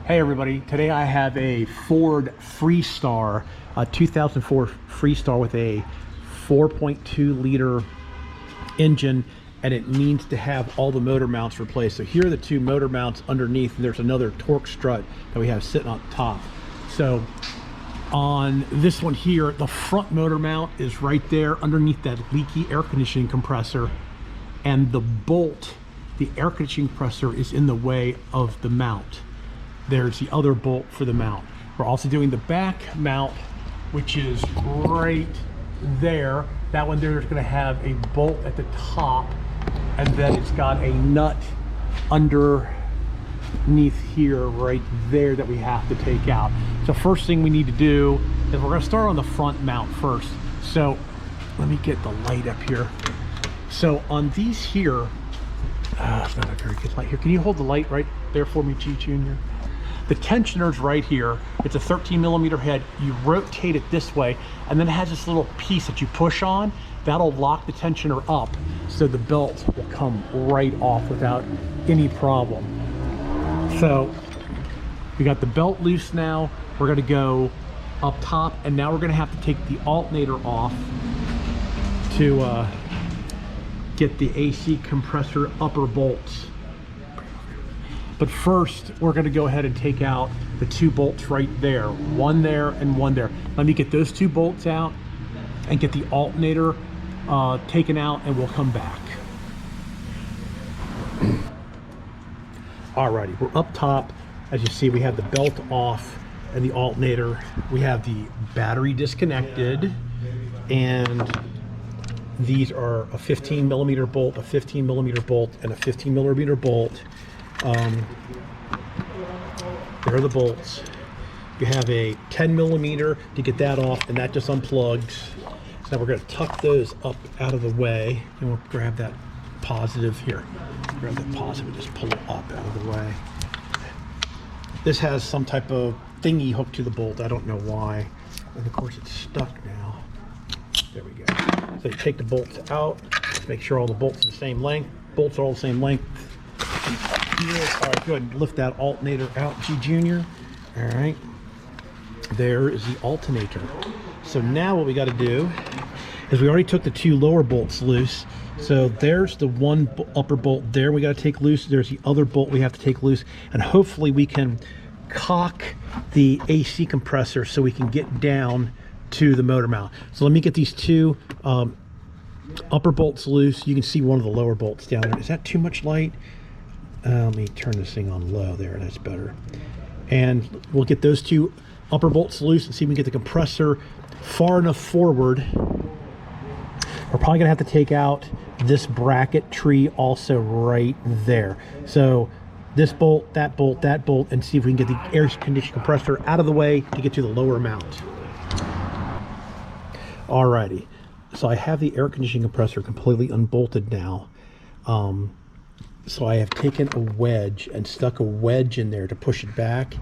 Hey everybody, today I have a Ford Freestar, a 2004 Freestar with a 4.2 liter engine, and it needs to have all the motor mounts replaced. So here are the two motor mounts underneath, and there's another torque strut that we have sitting on top. So on this one here, the front motor mount is right there underneath that leaky air conditioning compressor, and the bolt, the air conditioning compressor, is in the way of the mount. There's the other bolt for the mount. We're also doing the back mount, which is right there. That one there's going to have a bolt at the top, and then it's got a nut underneath here right there that we have to take out. So first thing we need to do is we're going to start on the front mount first. So let me get the light up here. So on these here, it's not a very good light here. Can you hold the light right there for me, G Junior? The tensioner's right here. It's a 13mm head. You rotate it this way, and then it has this little piece that you push on. That'll lock the tensioner up, so the belt will come right off without any problem. So we got the belt loose now. We're gonna go up top, and now we're gonna have to take the alternator off to get the AC compressor upper bolts. But first, we're going to go ahead and take out the two bolts right there. One there and one there. Let me get those two bolts out and get the alternator taken out, and we'll come back. Alrighty, we're up top. As you see, we have the belt off and the alternator. We have the battery disconnected, and these are a 15mm bolt, a 15mm bolt, and a 15mm bolt. There are the bolts. You have a 10mm to get that off, and that just unplugs. So now we're going to tuck those up out of the way, and we'll grab that positive here. Grab that positive, just pull it up out of the way. This has some type of thingy hooked to the bolt. I don't know why. And of course it's stuck now. There we go. So you take the bolts out, make sure all the bolts are the same length. Bolts are all the same length. All right, go ahead and lift that alternator out, G Junior. All right, there is the alternator. So now what we got to do is we already took the two lower bolts loose. So there's the one upper bolt there we got to take loose. There's the other bolt we have to take loose, and hopefully we can cock the AC compressor so we can get down to the motor mount. So let me get these two upper bolts loose. You can see one of the lower bolts down there. Is that too much light? Let me turn this thing on low there. That's better. And we'll get those two upper bolts loose and see if we can get the compressor far enough forward. We're probably gonna have to take out this bracket tree also right there. So this bolt, that bolt, that bolt, and see if we can get the air conditioning compressor out of the way to get to the lower mount. Alrighty, so I have the air conditioning compressor completely unbolted now. So I have taken a wedge and stuck a wedge in there to push it back.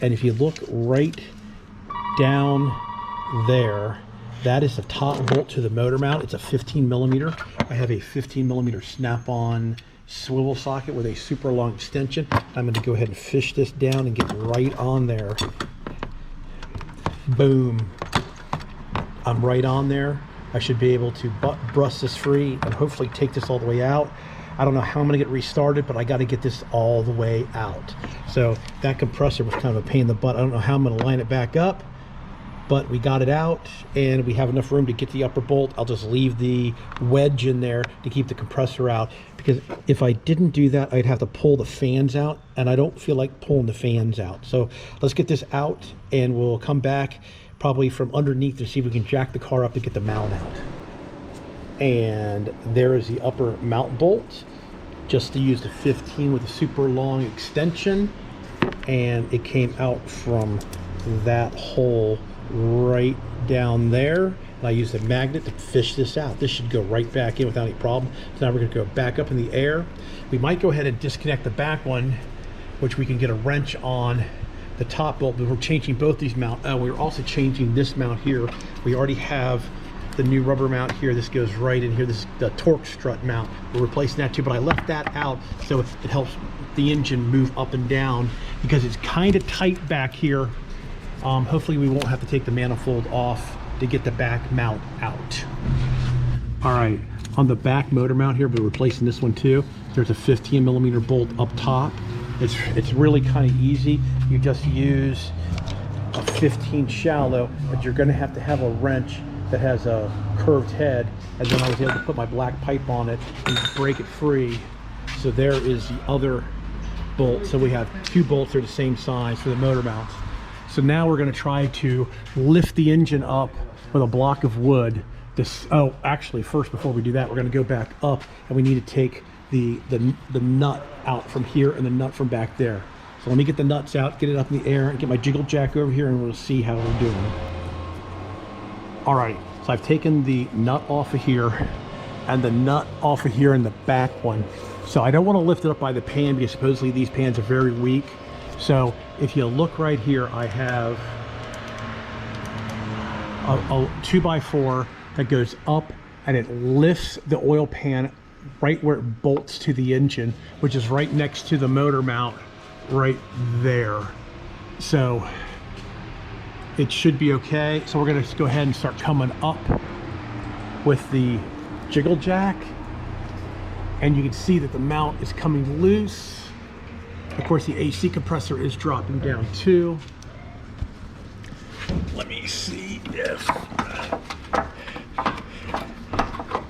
And if you look right down there, that is the top bolt to the motor mount. It's a 15mm. I have a 15mm snap-on swivel socket with a super long extension. I'm going to go ahead and fish this down and get right on there. Boom. I'm right on there. I should be able to brush this free and hopefully take this all the way out. I don't know how I'm gonna get restarted, but I gotta get this all the way out. So that compressor was kind of a pain in the butt. I don't know how I'm gonna line it back up, but we got it out, and we have enough room to get the upper bolt. I'll just leave the wedge in there to keep the compressor out, because if I didn't do that, I'd have to pull the fans out, and I don't feel like pulling the fans out. So let's get this out, and we'll come back probably from underneath to see if we can jack the car up to get the mount out. And there is the upper mount bolt, just to use the 15 with a super long extension, and it came out from that hole right down there. And I used a magnet to fish this out. This should go right back in without any problem. So now we're going to go back up in the air. We might go ahead and disconnect the back one, which we can get a wrench on the top bolt, but we're changing both these mount. We're also changing this mount here. We already have the new rubber mount here. This goes right in here. This is the torque strut mount. We're replacing that too, but I left that out so it helps the engine move up and down because it's kind of tight back here. Hopefully we won't have to take the manifold off to get the back mount out. All right, on the back motor mount here, we're replacing this one too. There's a 15mm bolt up top. It's really kind of easy. You just use a 15 shallow, but you're going to have a wrench that has a curved head, and then I was able to put my black pipe on it and break it free. So there is the other bolt. So we have two bolts that are the same size for the motor mounts. So now we're going to try to lift the engine up with a block of wood. Oh, actually, first, before we do that, we're going to go back up, and we need to take the nut out from here and the nut from back there. So let me get the nuts out, get it up in the air, and get my jiggle jack over here, and we'll see how we're doing. All right, so I've taken the nut off of here and the nut off of here in the back one. So I don't want to lift it up by the pan because supposedly these pans are very weak. So if you look right here, I have a 2x4 that goes up and it lifts the oil pan right where it bolts to the engine, which is right next to the motor mount right there. So it should be okay. So we're going to go ahead and start coming up with the jiggle jack, and you can see that the mount is coming loose. Of course, the AC compressor is dropping down too. Let me see if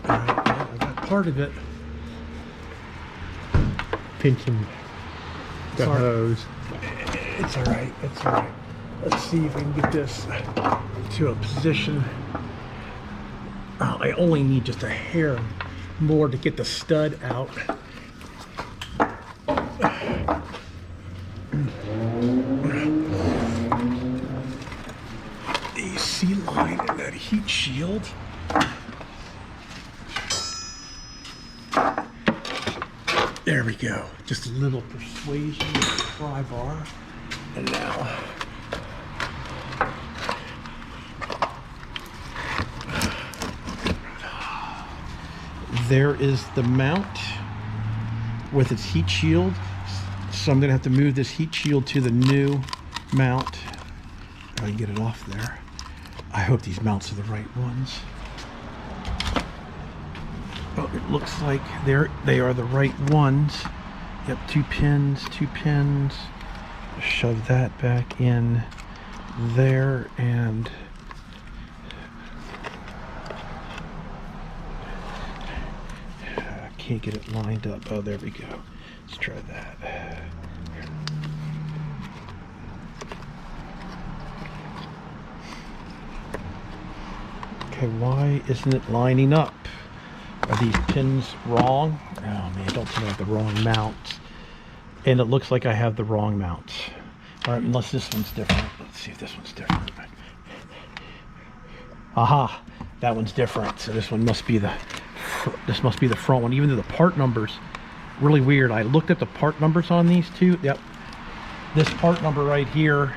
I got part of it. Pinching the hose. It's all right. It's all right. Let's see if we can get this to a position. I only need just a hair more to get the stud out. AC line and that heat shield. There we go. Just a little persuasion with the pry bar. And now there is the mount with its heat shield. So I'm going to have to move this heat shield to the new mount. If I can get it off there. I hope these mounts are the right ones. Oh, it looks like they are the right ones. Yep, two pins. Shove that back in there, and I can't get it lined up. Oh, there we go. Let's try that. Okay, why isn't it lining up? Are these pins wrong? Oh man, don't tell me I have the wrong mount. And it looks like I have the wrong mount. All right, unless this one's different. Let's see if this one's different. Aha, that one's different. So this one must be the front one, even though the part numbers really weird. I looked at the part numbers on these two. Yep, this part number right here,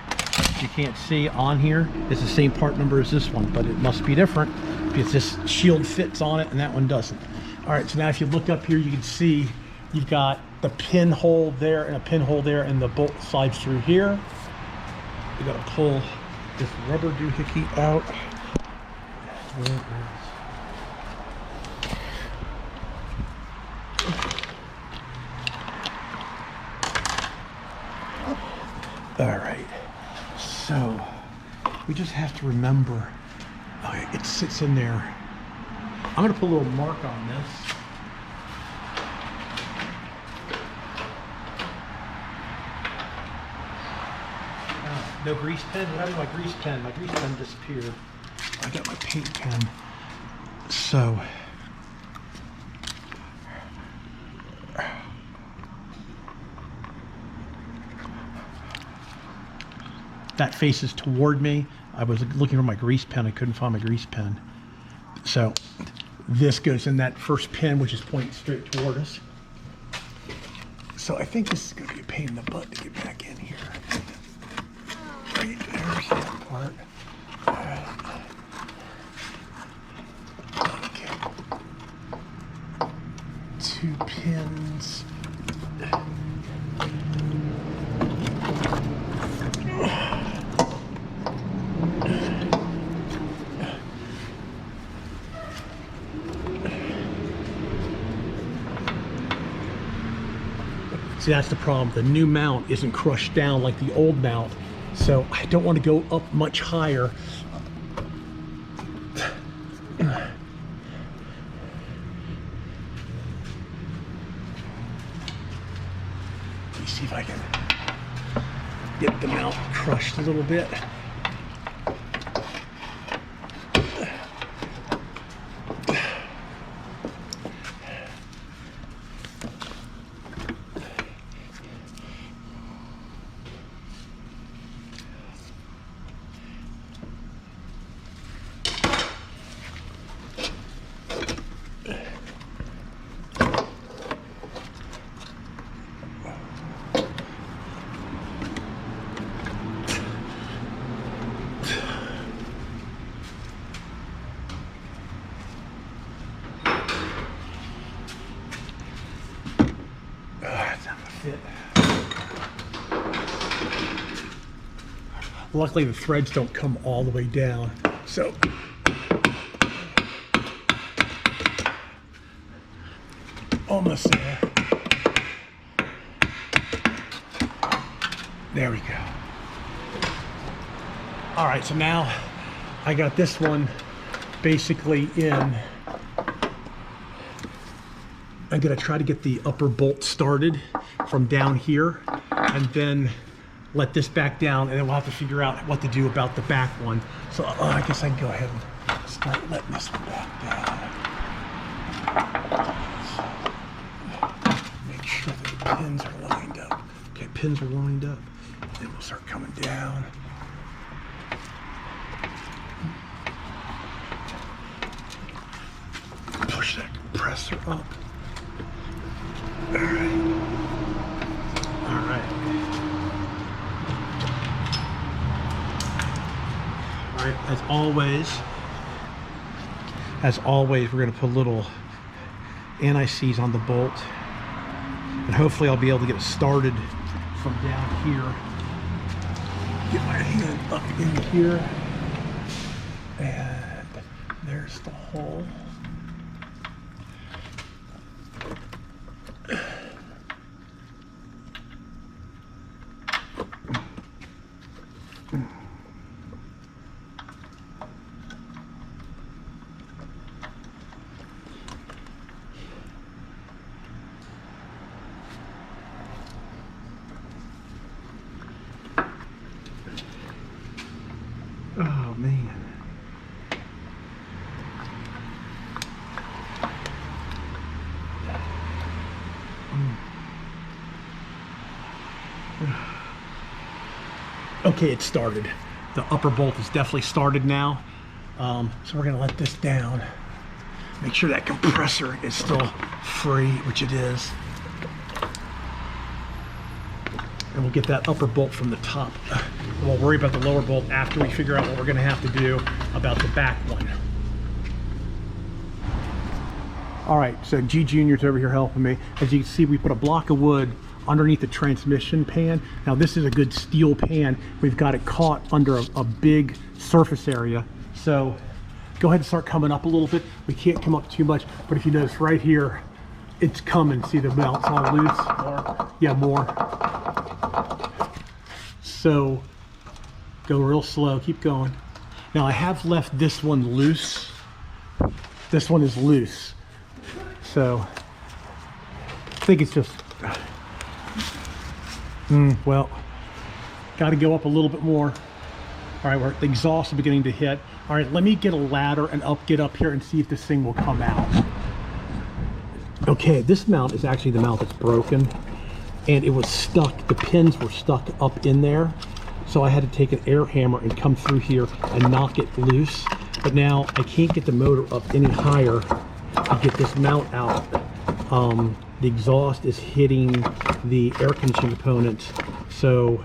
you can't see on here, is the same part number as this one, but it must be different because this shield fits on it and that one doesn't. All right, so now if you look up here, you can see you've got the pinhole there and a pinhole there, and the bolt slides through here. You got to pull this rubber doohickey out. Where it is. All right, so we just have to remember, okay, it sits in there. I'm going to put a little mark on this. No grease pen? What happened to my grease pen? My grease pen disappeared. I got my paint pen. So that faces toward me. I was looking for my grease pen. I couldn't find my grease pen. So this goes in that first pin, which is pointing straight toward us. So I think this is going to be a pain in the butt to get back in here. Right, there's that part. Okay. 2 pins. See, that's the problem. The new mount isn't crushed down like the old mount, so I don't want to go up much higher. Let me see if I can get the mount crushed a little bit. Luckily, the threads don't come all the way down, so almost there. There we go. All right, so now I got this one basically in. I'm gonna try to get the upper bolt started from down here, and then let this back down, and then we'll have to figure out what to do about the back one. So I guess I can go ahead and start letting this one back down. Make sure that the pins are lined up. Okay, pins are lined up. Then we'll start coming down. Push that compressor up. All right. All right. All right, as always, we're going to put little anti-seize on the bolt, and hopefully I'll be able to get it started from down here. Get my hand up in here, and there's the hole. Oh man. Okay, it started. The upper bolt is definitely started now. So we're gonna let this down. Make sure that compressor is still free, which it is. And we'll get that upper bolt from the top. We'll worry about the lower bolt after we figure out what we're gonna have to do about the back one. All right, so G Junior's over here helping me. As you can see, we put a block of wood underneath the transmission pan. Now this is a good steel pan. We've got it caught under a big surface area. So go ahead and start coming up a little bit. We can't come up too much, but if you notice right here, it's coming. See the mount's all loose? More. Yeah, more. So go real slow, keep going. Now I have left this one loose. This one is loose. So I think it's just, well, got to go up a little bit more. All right, the exhaust is beginning to hit. All right, let me get a ladder and get up here and see if this thing will come out. Okay, this mount is actually the mount that's broken, and it was stuck. The pins were stuck up in there, so I had to take an air hammer and come through here and knock it loose. But now I can't get the motor up any higher to get this mount out. The exhaust is hitting the air conditioning component, so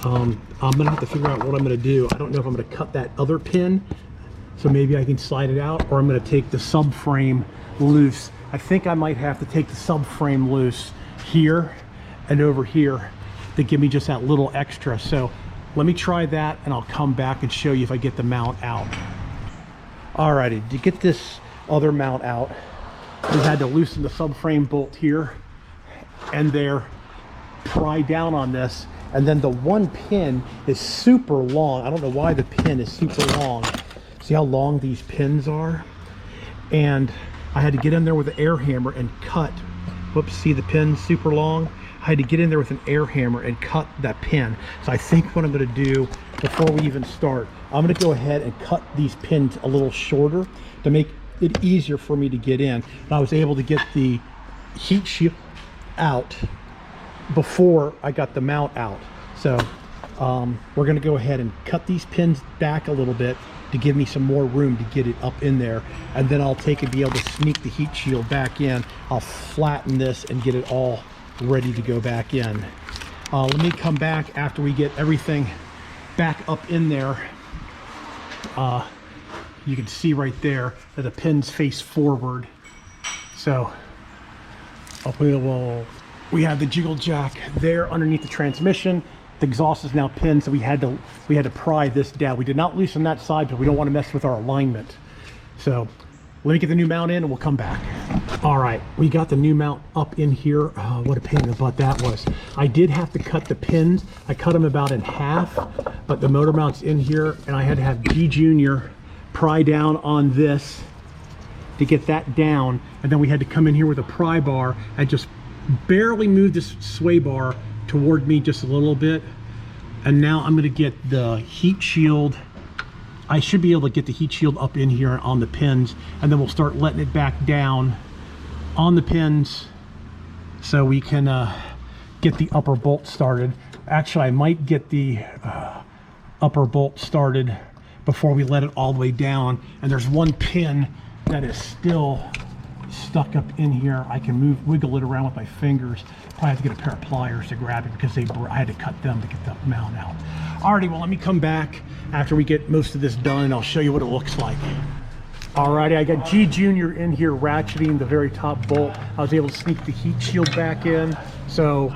I'm gonna have to figure out what I'm gonna do. I don't know if I'm gonna cut that other pin, so maybe I can slide it out, or I'm gonna take the subframe loose. I think I might have to take the subframe loose here and over here to give me just that little extra. So let me try that, and I'll come back and show you if I get the mount out. Alrighty, to get this other mount out, we had to loosen the subframe bolt here and there, pry down on this, and then the one pin is super long. I don't know why the pin is super long. See how long these pins are? And I had to get in there with an air hammer and cut. Whoops, see the pin super long? I had to get in there with an air hammer and cut that pin. So I think what I'm gonna do before we even start, I'm gonna go ahead and cut these pins a little shorter to make it easier for me to get in. And I was able to get the heat shield out before I got the mount out. So we're gonna go ahead and cut these pins back a little bit to give me some more room to get it up in there, and then I'll take and be able to sneak the heat shield back in. I'll flatten this and get it all ready to go back in. Let me come back after we get everything back up in there. You can see right there that the pins face forward. So we have the jiggle jack there underneath the transmission. The exhaust is now pinned, so we had to pry this down. We did not loosen that side because we don't want to mess with our alignment. So let me get the new mount in and we'll come back. All right, we got the new mount up in here. What a pain in the butt that was. I did have to cut the pins. I cut them about in half, but the motor mount's in here, and I had to have G Junior pry down on this to get that down, and then we had to come in here with a pry bar and just barely move this sway bar toward me just a little bit. And now I'm going to get the heat shield. I should be able to get the heat shield up in here on the pins, and then we'll start letting it back down on the pins so we can get the upper bolt started. Actually, I might get the upper bolt started before we let it all the way down. And there's one pin that is still stuck up in here. I can wiggle it around with my fingers. Probably have to get a pair of pliers to grab it because I had to cut them to get the mount out. Alrighty, well, let me come back after we get most of this done and I'll show you what it looks like. Alrighty, I got G Junior in here ratcheting the very top bolt. I was able to sneak the heat shield back in. So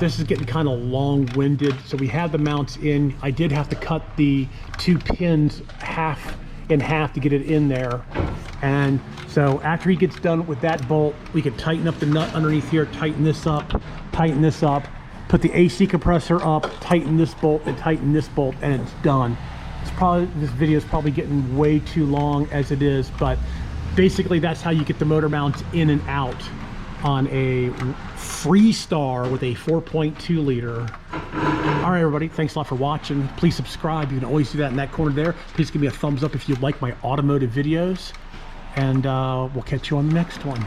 this is getting kind of long-winded. So we have the mounts in. I did have to cut the two pins in half to get it in there. And so after he gets done with that bolt, we can tighten up the nut underneath here, tighten this up, put the AC compressor up, tighten this bolt, and tighten this bolt, and it's done. This video is probably getting way too long as it is, but basically that's how you get the motor mounts in and out on a Freestar with a 4.2 liter. All right, everybody, thanks a lot for watching. Please subscribe. You can always do that in that corner there. Please give me a thumbs up if you like my automotive videos, and we'll catch you on the next one.